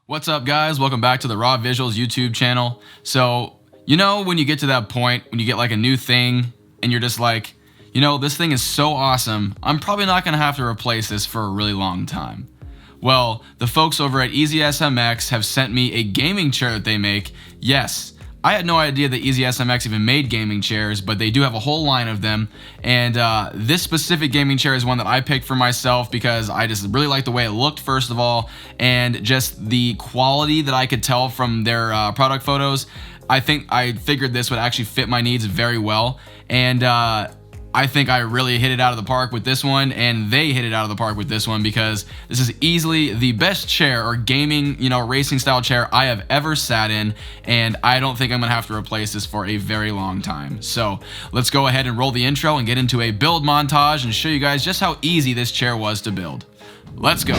What's up, guys? Welcome back to the Raw Visuals YouTube channel. So, when you get to that point, when you get like a new thing and you're just like, this thing is so awesome, I'm probably not going to have to replace this for a really long time. Well, the folks over at EasySMX have sent me a gaming chair that they make. Yes, I had no idea that EasySMX even made gaming chairs, but they do have a whole line of them. And this specific gaming chair is one that I picked for myself because I just really liked the way it looked, first of all, and just the quality that I could tell from their product photos. I figured this would actually fit my needs very well. And I think I really hit it out of the park with this one, and they hit it out of the park with this one because this is easily the best chair or gaming, racing style chair I have ever sat in, and I don't think I'm gonna have to replace this for a very long time. So let's go ahead and roll the intro and get into a build montage and show you guys just how easy this chair was to build. Let's go.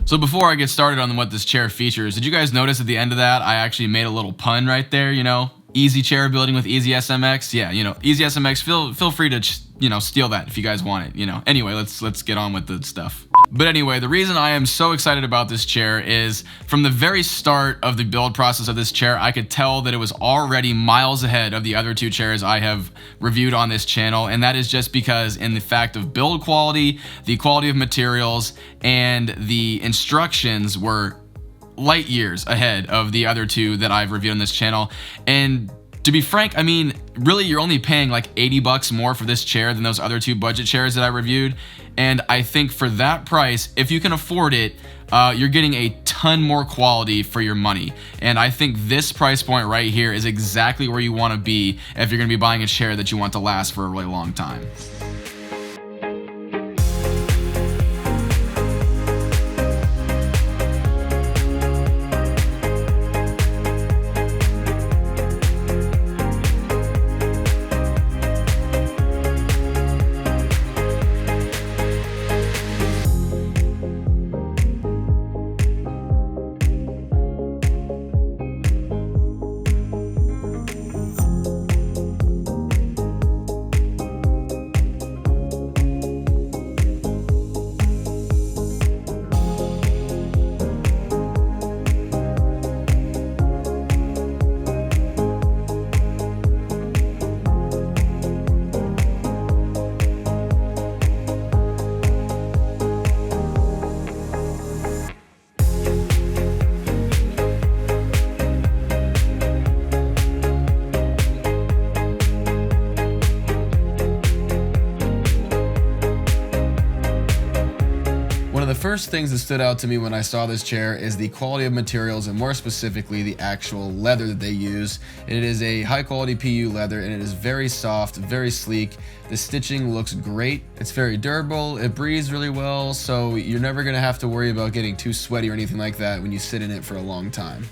So before I get started on what this chair features, did you guys notice at the end of that, I actually made a little pun right there, Easy chair building with EasySMX. Yeah, EasySMX, feel free to, steal that if you guys want it, Anyway, let's get on with the stuff. But anyway, the reason I am so excited about this chair is from the very start of the build process of this chair, I could tell that it was already miles ahead of the other two chairs I have reviewed on this channel. And that is just because in the fact of build quality, the quality of materials, and the instructions were light years ahead of the other two that I've reviewed on this channel. And to be frank, really you're only paying like 80 bucks more for this chair than those other two budget chairs that I reviewed. And I think for that price, if you can afford it, you're getting a ton more quality for your money. And I think this price point right here is exactly where you want to be if you're going to be buying a chair that you want to last for a really long time. One of the first things that stood out to me when I saw this chair is the quality of materials, and more specifically the actual leather that they use. It is a high quality PU leather and it is very soft, very sleek. The stitching looks great. It's very durable. It breathes really well, so you're never going to have to worry about getting too sweaty or anything like that when you sit in it for a long time.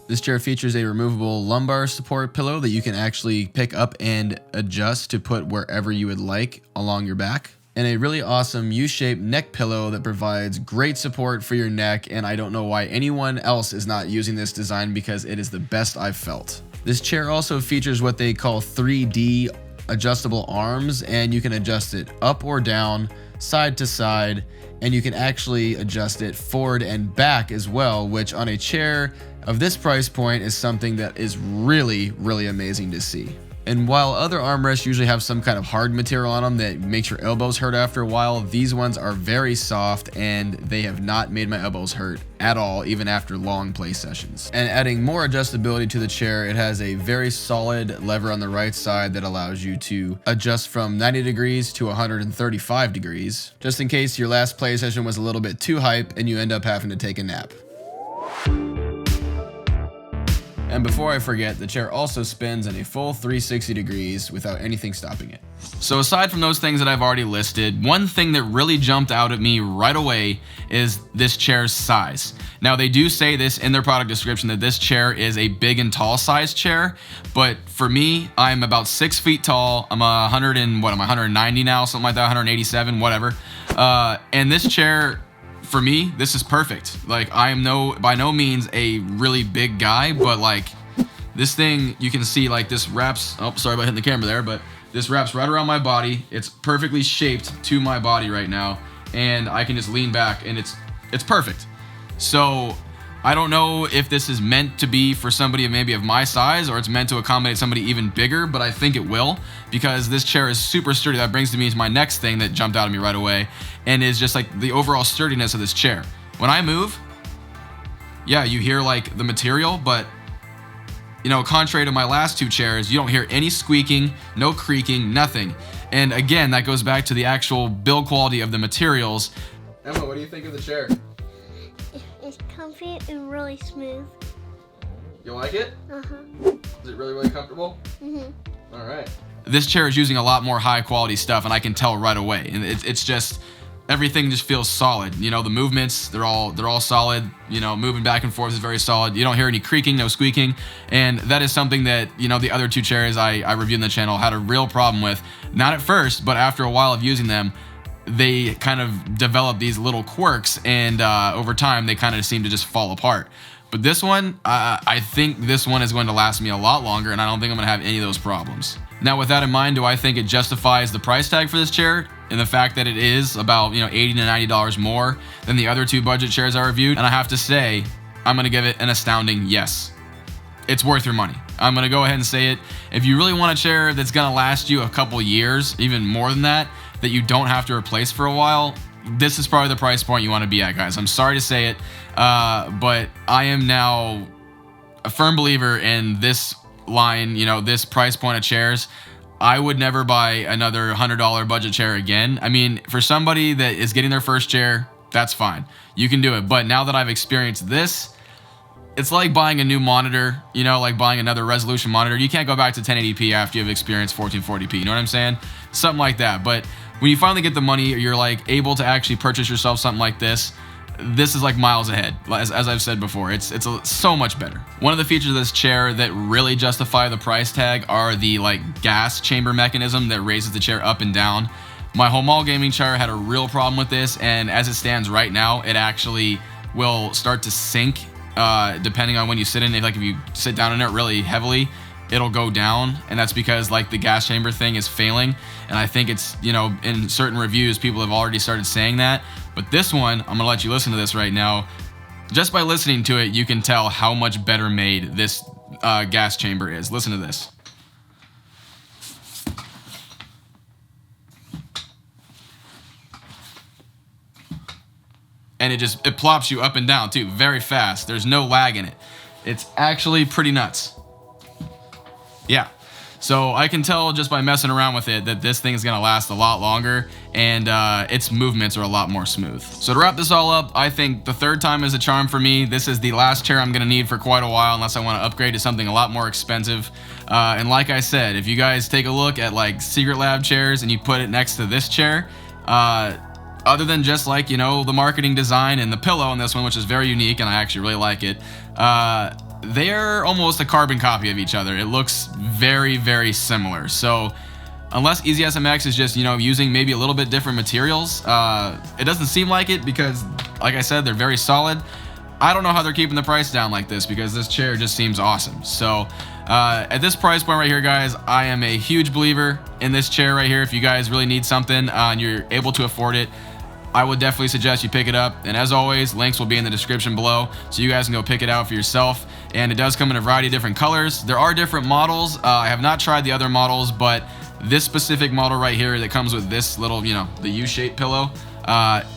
This chair features a removable lumbar support pillow that you can actually pick up and adjust to put wherever you would like along your back, and a really awesome U-shaped neck pillow that provides great support for your neck, and I don't know why anyone else is not using this design because it is the best I've felt. This chair also features what they call 3D adjustable arms, and you can adjust it up or down, side to side, and you can actually adjust it forward and back as well, which on a chair of this price point is something that is really, really amazing to see. And while other armrests usually have some kind of hard material on them that makes your elbows hurt after a while, these ones are very soft and they have not made my elbows hurt at all, even after long play sessions. And adding more adjustability to the chair, it has a very solid lever on the right side that allows you to adjust from 90 degrees to 135 degrees, just in case your last play session was a little bit too hype and you end up having to take a nap. And before I forget, the chair also spins in a full 360 degrees without anything stopping it. So aside from those things that I've already listed, one thing that really jumped out at me right away is this chair's size. Now they do say this in their product description that this chair is a big and tall size chair, but for me, I'm about 6 feet tall. I'm 190 now, something like that, 187, whatever. And this chair for me, this is perfect. Like, I am by no means a really big guy, but like this thing, you can see like this wraps, oh, sorry about hitting the camera there, but this wraps right around my body. It's perfectly shaped to my body right now, and I can just lean back and it's perfect. So I don't know if this is meant to be for somebody maybe of my size, or it's meant to accommodate somebody even bigger, but I think it will, because this chair is super sturdy. That brings me to my next thing that jumped out at me right away, and is just like the overall sturdiness of this chair. When I move, yeah, you hear like the material, but you know, contrary to my last two chairs, you don't hear any squeaking, no creaking, nothing. And again, that goes back to the actual build quality of the materials. Emma, what do you think of the chair? It's comfy and really smooth. You like it? Uh-huh. Is it really, really comfortable? Mm-hmm. All right. This chair is using a lot more high quality stuff, and I can tell right away. And it's just, everything just feels solid. You know, the movements, they're all solid. You know, moving back and forth is very solid. You don't hear any creaking, no squeaking. And that is something that, you know, the other two chairs I reviewed in the channel had a real problem with. Not at first, but after a while of using them, they kind of develop these little quirks, and over time they kind of seem to just fall apart. But this one, I think this one is going to last me a lot longer, and I don't think I'm going to have any of those problems. Now, with that in mind, do I think it justifies the price tag for this chair, and the fact that it is about, you know, $80 to $90 more than the other two budget chairs I reviewed? And I have to say, I'm going to give it an astounding yes. It's worth your money. I'm going to go ahead and say it. If you really want a chair that's going to last you a couple years, even more than that you don't have to replace for a while, this is probably the price point you want to be at, guys. I'm sorry to say it, but I am now a firm believer in this line, you know, this price point of chairs. I would never buy another $100 budget chair again. I mean, for somebody that is getting their first chair, that's fine. You can do it. But now that I've experienced this, it's like buying a new monitor, you know, like buying another resolution monitor. You can't go back to 1080p after you've experienced 1440p. You know what I'm saying? Something like that. But when you finally get the money, you're like able to actually purchase yourself something like this. This is like miles ahead, as I've said before. It's so much better. One of the features of this chair that really justify the price tag are the like gas chamber mechanism that raises the chair up and down. My home all gaming chair had a real problem with this, and as it stands right now, it actually will start to sink depending on when you sit in it. Like if you sit down in it really heavily, it'll go down, and that's because like the gas chamber thing is failing. And I think it's, you know, in certain reviews people have already started saying that. But this one, I'm gonna let you listen to this right now. Just by listening to it, you can tell how much better made this gas chamber is. Listen to this. And it plops you up and down too, very fast. There's no lag in it. It's actually pretty nuts. Yeah. So I can tell just by messing around with it that this thing is gonna last a lot longer, and its movements are a lot more smooth. So to wrap this all up, I think the third time is a charm for me. This is the last chair I'm gonna need for quite a while, unless I wanna upgrade to something a lot more expensive. And like I said, if you guys take a look at like Secret Lab chairs and you put it next to this chair, other than just like, you know, the marketing design and the pillow on this one, which is very unique and I actually really like it, they're almost a carbon copy of each other. It looks very, very similar. So unless EasySMX is just, you know, using maybe a little bit different materials, it doesn't seem like it, because like I said, they're very solid. I don't know how they're keeping the price down like this, because this chair just seems awesome. So at this price point right here, guys, I am a huge believer in this chair right here. If you guys really need something and you're able to afford it, I would definitely suggest you pick it up. And as always, links will be in the description below, so you guys can go pick it out for yourself. And it does come in a variety of different colors. There are different models. I have not tried the other models, but this specific model right here that comes with this little, you know, the U-shaped pillow,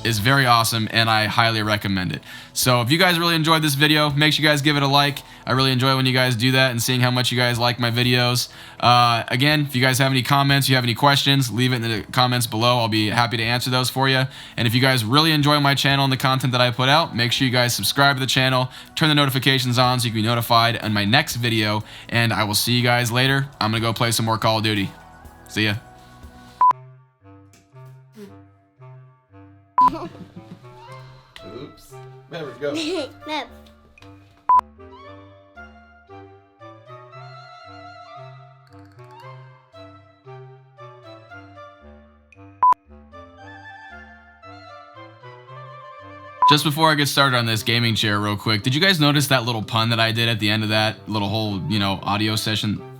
is very awesome, and I highly recommend it. So if you guys really enjoyed this video, make sure you guys give it a like. I really enjoy when you guys do that and seeing how much you guys like my videos. Again, if you guys have any comments, you have any questions, leave it in the comments below. I'll be happy to answer those for you. And if you guys really enjoy my channel and the content that I put out, make sure you guys subscribe to the channel, turn the notifications on so you can be notified on my next video, and I will see you guys later. I'm gonna go play some more Call of Duty. See ya. Oops. There we go. No. Just before I get started on this gaming chair real quick, did you guys notice that little pun that I did at the end of that little whole, audio session?